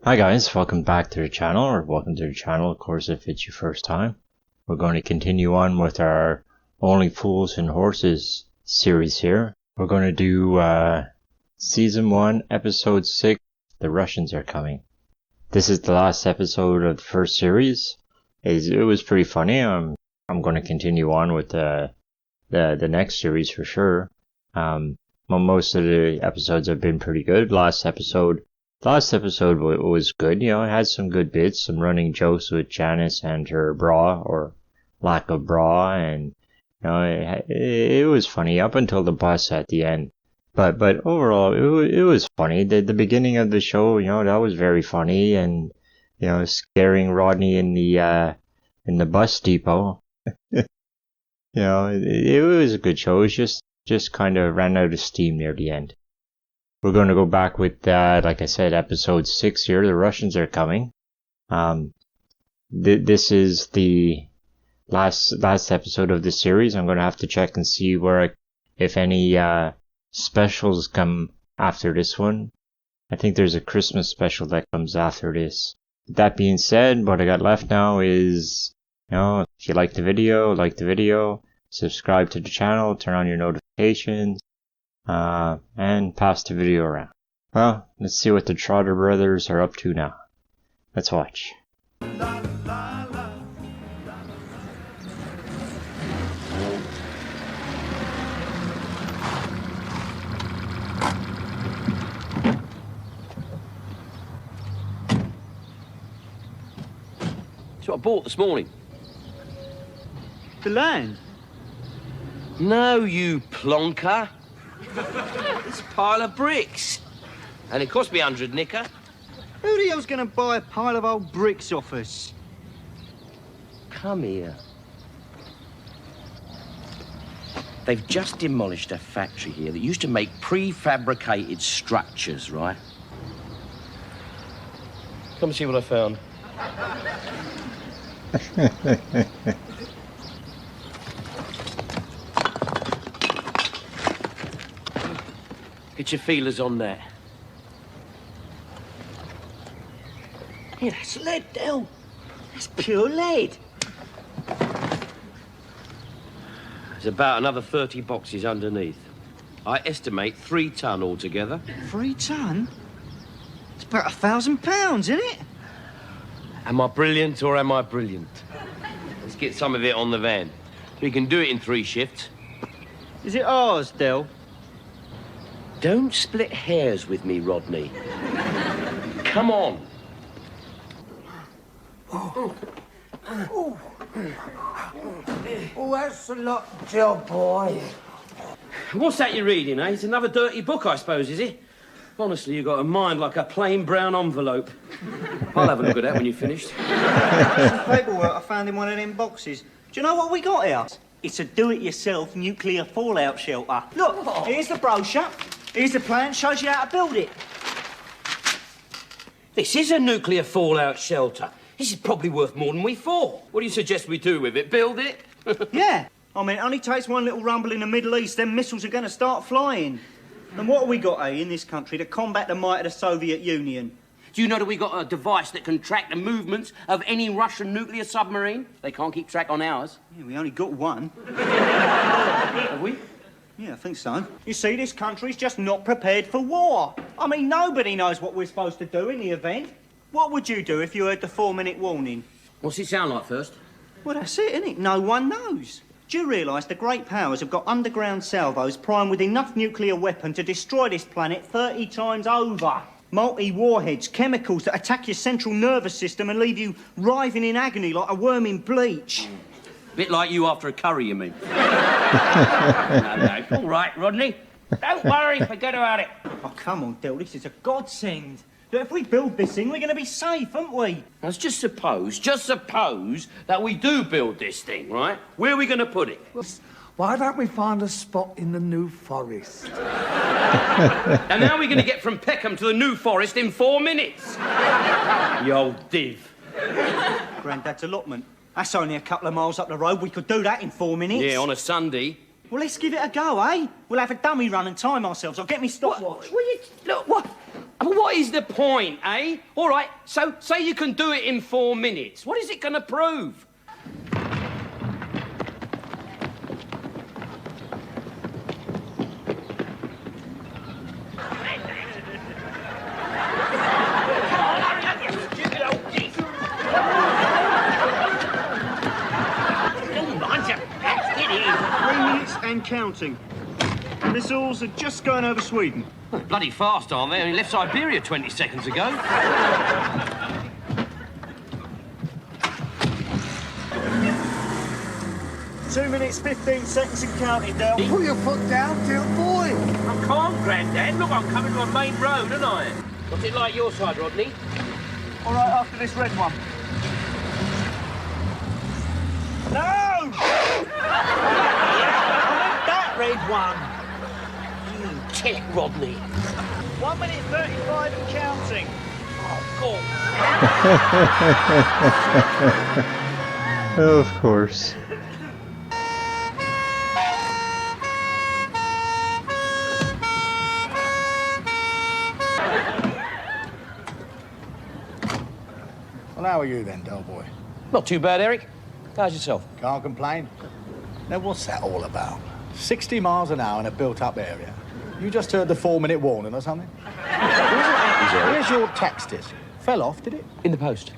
Hi guys, welcome back to the channel, or welcome to the channel, of course, if it's your first time. We're going to continue on with our Only Fools and Horses series here. We're going to do Season 1, Episode 6, The Russians Are Coming. This is the last episode of the first series. It was pretty funny. I'm going to continue on with the next series for sure. Most of the episodes have been pretty good. Last episode was good. You know, it had some good bits, some running jokes with Janice and her bra, or lack of bra, and you know, it was funny up until the bus at the end. But overall, it was funny. The beginning of the show, you know, that was very funny, and you know, scaring Rodney in the bus depot. You know, it was a good show. It was just kind of ran out of steam near the end. We're going to go back with, like I said, episode 6 here. The Russians Are Coming. This is the last episode of the series. I'm going to have to check and see if any specials come after this one. I think there's a Christmas special that comes after this. That being said, what I got left now is, you know, if you like the video, subscribe to the channel, turn on your notifications. And pass the video around. Well, let's see what the Trotter brothers are up to now. Let's watch. That's what I bought this morning. The land? No, you plonker. It's a pile of bricks. And it cost me 100 knicker. Who the hell's gonna buy a pile of old bricks off us? Come here. They've just demolished a factory here that used to make prefabricated structures, right? Come and see what I found. Get your feelers on there. Yeah, that's lead, Del. That's pure lead. There's about another 30 boxes underneath. I estimate 3 ton altogether. 3 ton? It's about £1,000, isn't it? Am I brilliant or am I brilliant? Let's get some of it on the van. We can do it in 3 shifts. Is it ours, Del? Don't split hairs with me, Rodney. Come on. Oh, that's a lot, Joe boy. What's that you're reading, eh? It's another dirty book, I suppose, is it? Honestly, you've got a mind like a plain brown envelope. I'll have a look at that when you've finished. Some paperwork I found in one of them boxes. Do you know what we got here? It's a do-it-yourself nuclear fallout shelter. Look, here's the brochure. Here's the plan, shows you how to build it. This is a nuclear fallout shelter. This is probably worth more than we thought. What do you suggest we do with it? Build it? Yeah. I mean, it only takes one little rumble in the Middle East, then missiles are going to start flying. And what have we got, in this country to combat the might of the Soviet Union? Do you know that we got a device that can track the movements of any Russian nuclear submarine? They can't keep track on ours. Yeah, we only got one. Have we? Yeah, I think so. You see, this country's just not prepared for war. I mean, nobody knows what we're supposed to do in the event. What would you do if you heard the 4-minute warning? What's it sound like first? Well, that's it, isn't it? No one knows. Do you realise the great powers have got underground salvos primed with enough nuclear weapon to destroy this planet 30 times over? Multi-warheads, chemicals that attack your central nervous system and leave you writhing in agony like a worm in bleach. Bit like you after a curry, you mean? No. All right, Rodney. Don't worry, forget about it. Oh, come on, Del, this is a godsend. Look, if we build this thing, we're going to be safe, aren't we? Let's just suppose that we do build this thing, right? Where are we going to put it? Why don't we find a spot in the New Forest? And how are we going to get from Peckham to the New Forest in 4 minutes? You old div. Grandad's allotment. That's only a couple of miles up the road. We could do that in 4 minutes. Yeah, on a Sunday. Well, let's give it a go, eh? We'll have a dummy run and time ourselves. I'll get me stopwatch. What? But what is the point, eh? All right, so say you can do it in 4 minutes. What is it going to prove? And counting. Missiles are just going over Sweden. Well, bloody fast, aren't they? Only left Siberia 20 seconds ago. 2 minutes, 15 seconds and counting, Del. Put your foot down, dear boy. I can't, Grandad. Look, I'm coming to a main road, aren't I? What's it like your side, Rodney? All right, after this red one. No! That red one. You kill it, Rodney. 1 minute 35 and counting. Oh, God. Of course. Well, how are you then, Del boy? Not too bad, Eric. How's yourself? Can't complain. Now, what's that all about? 60 miles an hour in a built-up area. You just heard the 4-minute warning or something? Where's your tax disc? Fell off, did it? In the post.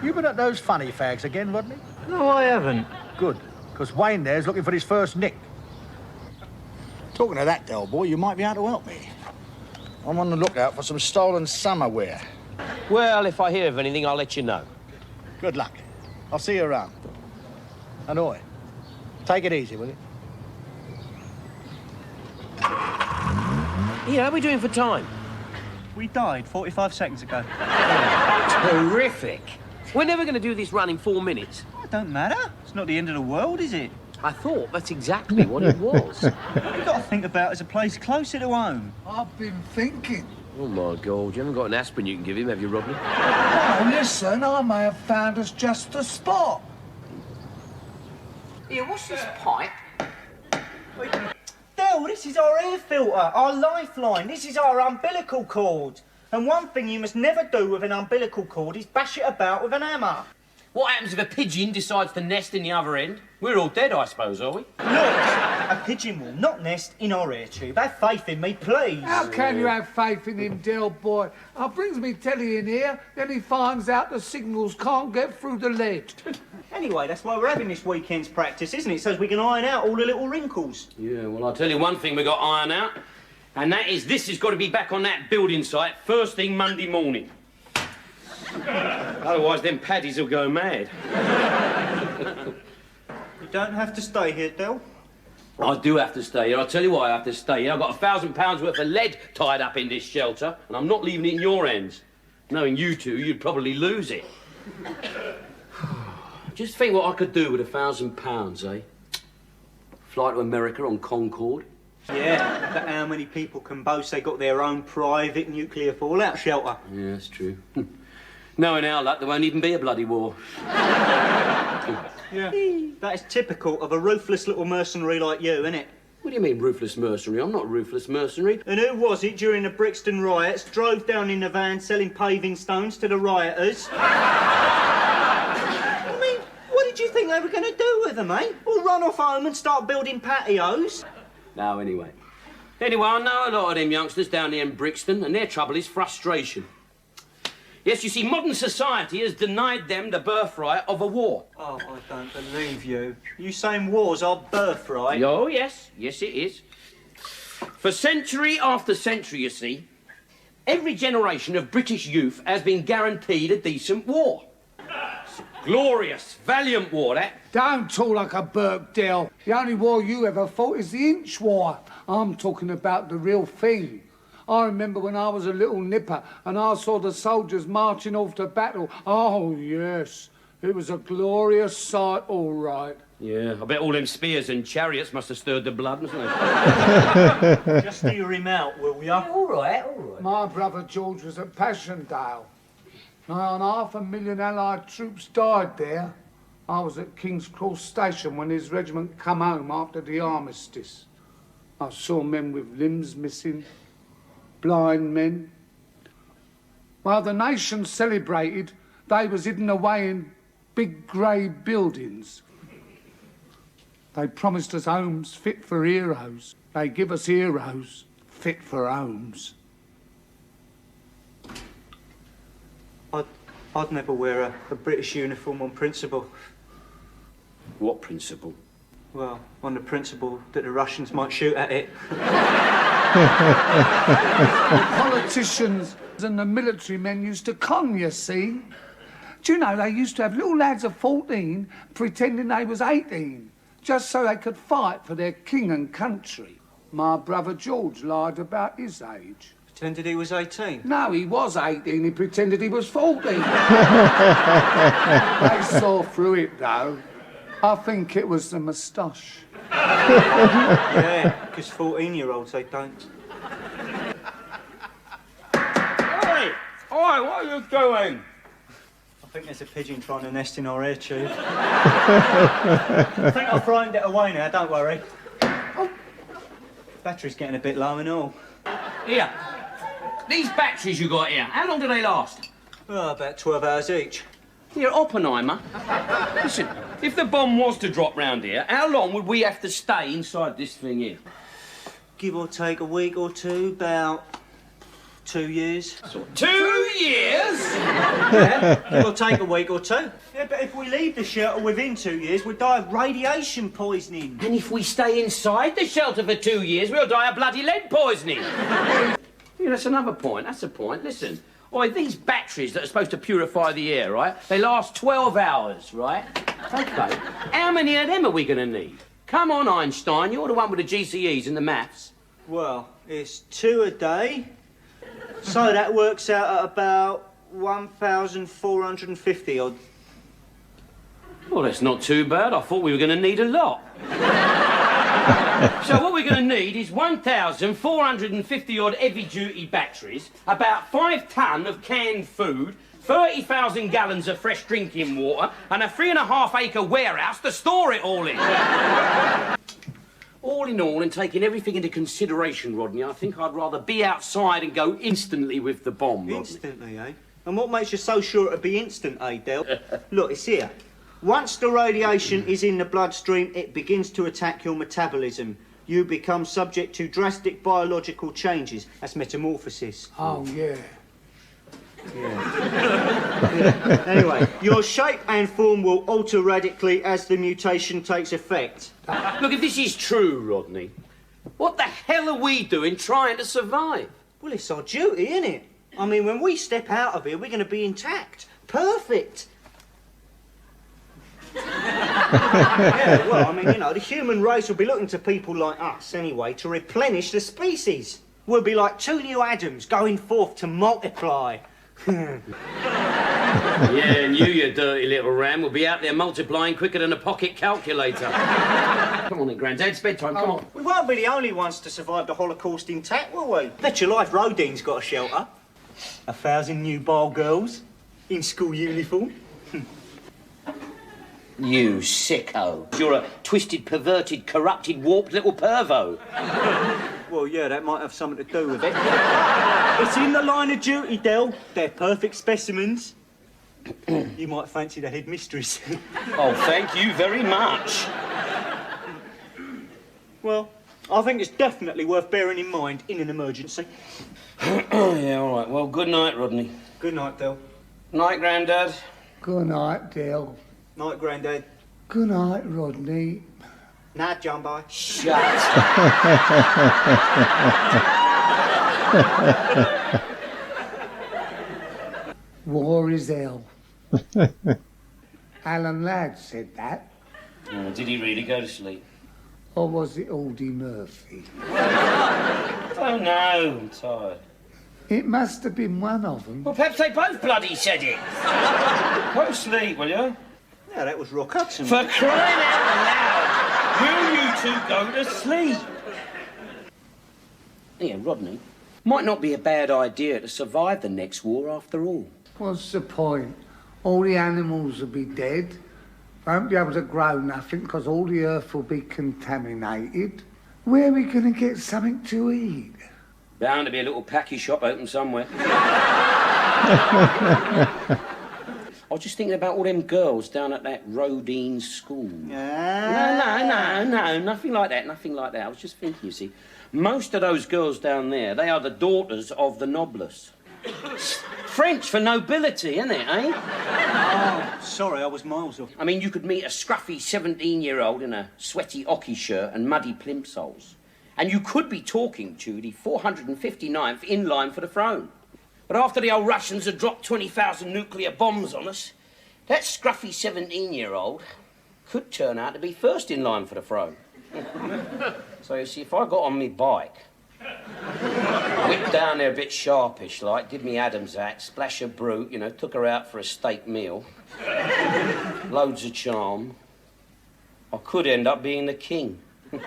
You been at those funny fags again, Rodney? No, I haven't. Good, because Wayne there's looking for his first nick. Talking of that, Del boy, you might be able to help me. I'm on the lookout for some stolen summer wear. Well, if I hear of anything, I'll let you know. Good luck. I'll see you around. And oi, take it easy, will you? Yeah, how are we doing for time? We died 45 seconds ago. Terrific. We're never going to do this run in 4 minutes. It don't matter. It's not the end of the world, is it? I thought that's exactly what it was. You've got to think about it as a place closer to home. I've been thinking. Oh, my God. You haven't got an aspirin you can give him, have you, Rodney? Oh, listen, I may have found us just the spot. Here, what's this pipe? Del, this is our air filter, our lifeline. This is our umbilical cord. And one thing you must never do with an umbilical cord is bash it about with an hammer. What happens if a pigeon decides to nest in the other end? We're all dead, I suppose, are we? Look, a pigeon will not nest in our air tube. Have faith in me, please. How can you have faith in him, Del boy? I brings me telly in here, then he finds out the signals can't get through the lead. Anyway, that's why we're having this weekend's practice, isn't it? So we can iron out all the little wrinkles. Yeah, well, I'll tell you one thing we got to iron out, and that is this has got to be back on that building site first thing Monday morning. Otherwise, them paddies will go mad. You don't have to stay here, Del. I do have to stay here. I'll tell you why I have to stay here. I've got £1,000 worth of lead tied up in this shelter, and I'm not leaving it in your hands. Knowing you two, you'd probably lose it. Just think what I could do with £1,000, eh? Fly to America on Concorde. Yeah, but how many people can boast they got their own private nuclear fallout shelter? Yeah, that's true. Knowing our luck, there won't even be a bloody war. Yeah. That is typical of a ruthless little mercenary like you, isn't it? What do you mean, ruthless mercenary? I'm not a ruthless mercenary. And who was it during the Brixton riots drove down in the van selling paving stones to the rioters? I mean, what did you think they were going to do with them, eh? Or run off home and start building patios? No, anyway. Anyway, I know a lot of them youngsters down there in Brixton, and their trouble is frustration. Yes, you see, modern society has denied them the birthright of a war. Oh, I don't believe you. You saying war's our birthright? Oh, yes. Yes, it is. For century after century, you see, every generation of British youth has been guaranteed a decent war. It's a glorious, valiant war, that. Don't talk like a Burke, Del. The only war you ever fought is the Inch War. I'm talking about the real thing. I remember when I was a little nipper and I saw the soldiers marching off to battle. Oh, yes. It was a glorious sight, all right. Yeah, I bet all them spears and chariots must have stirred the blood, mustn't they? Just hear him out, will ya? All right, all right. My brother George was at Passchendaele. Now, 500,000 Allied troops died there. I was at King's Cross Station when his regiment come home after the armistice. I saw men with limbs missing, blind men, While the nation celebrated, they was hidden away in big grey buildings. They promised us homes fit for heroes. They give us heroes fit for homes. I'd never wear a British uniform on principle. What principle? Well, on the principle that the Russians might shoot at it. The politicians and the military men used to con, you see. Do you know, they used to have little lads of 14 pretending they was 18, just so they could fight for their king and country. My brother George lied about his age. Pretended he was 18? No, he was 18. He pretended he was 14. They saw through it, though. I think it was the moustache. Yeah, because 14-year-olds, they don't. Oi! Oi, what are you doing? I think there's a pigeon trying to nest in our air tube. I think I've frightened it away now, don't worry. Oh. Battery's getting a bit low and all. Here. These batteries you got here, how long do they last? Oh, about 12 hours each. Here, Oppenheimer. Listen, if the bomb was to drop round here, how long would we have to stay inside this thing here? Give or take a week or two, about 2 years. 2 years? Yeah, give or take a week or two. Yeah, but if we leave the shelter within 2 years, we'll die of radiation poisoning. And if we stay inside the shelter for 2 years, we'll die of bloody lead poisoning. Yeah, that's another point. That's a point. Listen. Oi, these batteries that are supposed to purify the air, right? They last 12 hours, right? Okay. How many of them are we going to need? Come on, Einstein. You're the one with the GCEs and the maths. Well, it's 2 a day. So that works out at about 1,450 odd. Well, that's not too bad. I thought we were going to need a lot. So what we're going to need is 1,450 odd heavy-duty batteries, about 5 ton of canned food, 30,000 gallons of fresh drinking water, and a 3.5 acre warehouse to store it all in. All in all, and taking everything into consideration, Rodney, I think I'd rather be outside and go instantly with the bomb, Rodney. Instantly, eh? And what makes you so sure it'll be instant, eh, Del? Look, it's here. Once the radiation is in the bloodstream, it begins to attack your metabolism. You become subject to drastic biological changes. That's metamorphosis. Oh, yeah. Yeah. Anyway, your shape and form will alter radically as the mutation takes effect. Look, if this is true, Rodney, what the hell are we doing trying to survive? Well, it's our duty, isn't it? I mean, when we step out of here, we're going to be intact. Perfect. Yeah, well, I mean, you know, the human race will be looking to people like us, anyway, to replenish the species. We'll be like 2 new Adams going forth to multiply. Yeah, and you dirty little ram, will be out there multiplying quicker than a pocket calculator. Come on then, Grandad, it's bedtime, come on. We won't be the only ones to survive the Holocaust intact, will we? Bet your life Rodine's got a shelter. 1,000 nubile girls in school uniform. You sicko. You're a twisted, perverted, corrupted, warped little pervo. Well, yeah, that might have something to do with it. It's in the line of duty, Del. They're perfect specimens. You might fancy the headmistress. Oh, thank you very much. Well, I think it's definitely worth bearing in mind in an emergency. Yeah, all right. Well, good night, Rodney. Good night, Del. Night, Grandad. Good night, Del. Night, Grandad. Good night, Rodney. Night, Jumbo. Shut. War is hell. Alan Ladd said that. Oh, did he really go to sleep? Or was it Aldy Murphy? Oh, no, I'm tired. It must have been one of them. Well, perhaps they both bloody said it. Go to sleep, will you? Yeah, that was Rock Hudson. For crying out loud, will you two go to sleep? Yeah, Rodney, might not be a bad idea to survive the next war after all. What's the point? All the animals will be dead. Won't be able to grow nothing because all the earth will be contaminated. Where are we going to get something to eat? Bound to be a little packy shop open somewhere. I was just thinking about all them girls down at that Rodine school. No, nothing like that, nothing like that. I was just thinking, you see, most of those girls down there, they are the daughters of the noblesse. French for nobility, isn't it, eh? Oh, sorry, I was miles off. I mean, you could meet a scruffy 17-year-old in a sweaty hockey shirt and muddy plimsolls. And you could be talking to the 459th in line for the throne. But after the old Russians had dropped 20,000 nuclear bombs on us, that scruffy 17-year-old could turn out to be first in line for the throne. So, you see, if I got on me bike, whipped down there a bit sharpish, like, did me Adam's act, splash a brute, you know, took her out for a steak meal, loads of charm, I could end up being the king. On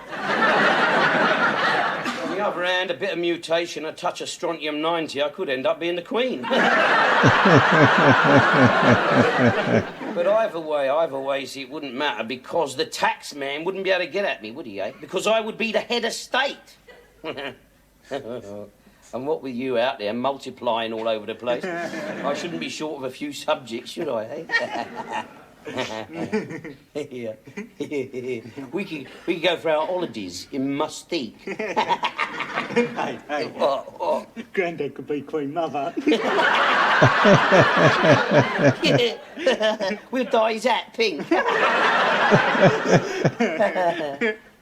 the other hand, a bit of mutation, a touch of strontium-90, I could end up being the queen. But either way, see, it wouldn't matter because the tax man wouldn't be able to get at me, would he, eh? Because I would be the head of state. And what with you out there multiplying all over the place, I shouldn't be short of a few subjects, should I, eh? Yeah. we could go for our holidays in Mustique. Hey. What? Grandad could be Queen Mother. We'll dye his hat pink.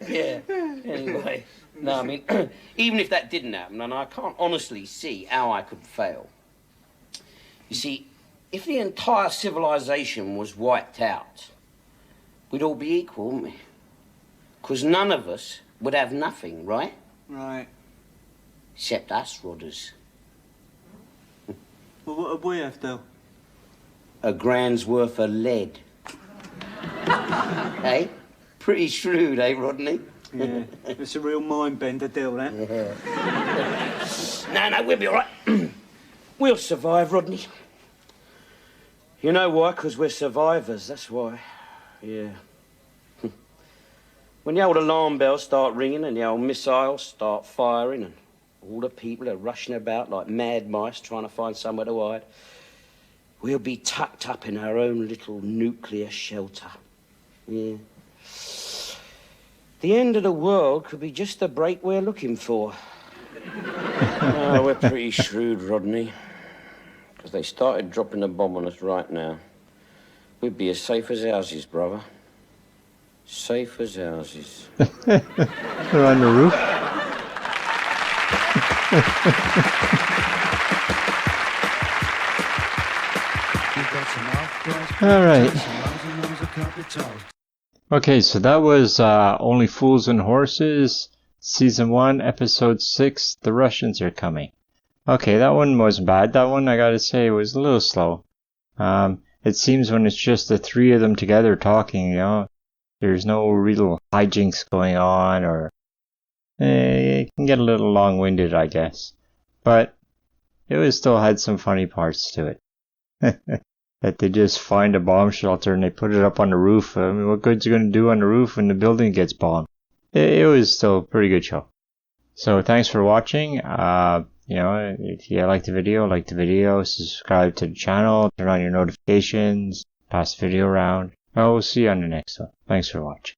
Yeah. Anyway, no, I mean, even if that didn't happen, and I can't honestly see how I could fail. You see, if the entire civilization was wiped out, we'd all be equal, wouldn't we? Because none of us would have nothing, right? Right. Except us, Rodders. Well, what would we have, though? A grand's worth of lead. Hey? Pretty shrewd, eh, Rodney? Yeah, it's a real mind-bender deal, that. Yeah. No, we'll be all right. We'll survive, Rodney. You know why? Because we're survivors, that's why. Yeah. When the old alarm bells start ringing and the old missiles start firing and all the people are rushing about like mad mice trying to find somewhere to hide, we'll be tucked up in our own little nuclear shelter. Yeah. The end of the world could be just the break we're looking for. Oh, we're pretty shrewd, Rodney. If they started dropping a bomb on us right now, we'd be as safe as houses, brother. Safe as houses. They're on the roof. All right. Okay, so that was Only Fools and Horses, Season 1, Episode 6, The Russians Are Coming. Okay, that one wasn't bad. That one, I gotta say, was a little slow. It seems when it's just the three of them together talking, you know, there's no real hijinks going on, or it can get a little long-winded, I guess. But it was still had some funny parts to it. That they just find a bomb shelter and they put it up on the roof. I mean, what good's it going to do on the roof when the building gets bombed? It was still a pretty good show. So thanks for watching. You know, if you like the video, subscribe to the channel, turn on your notifications, pass the video around. I will see you on the next one. Thanks for watching.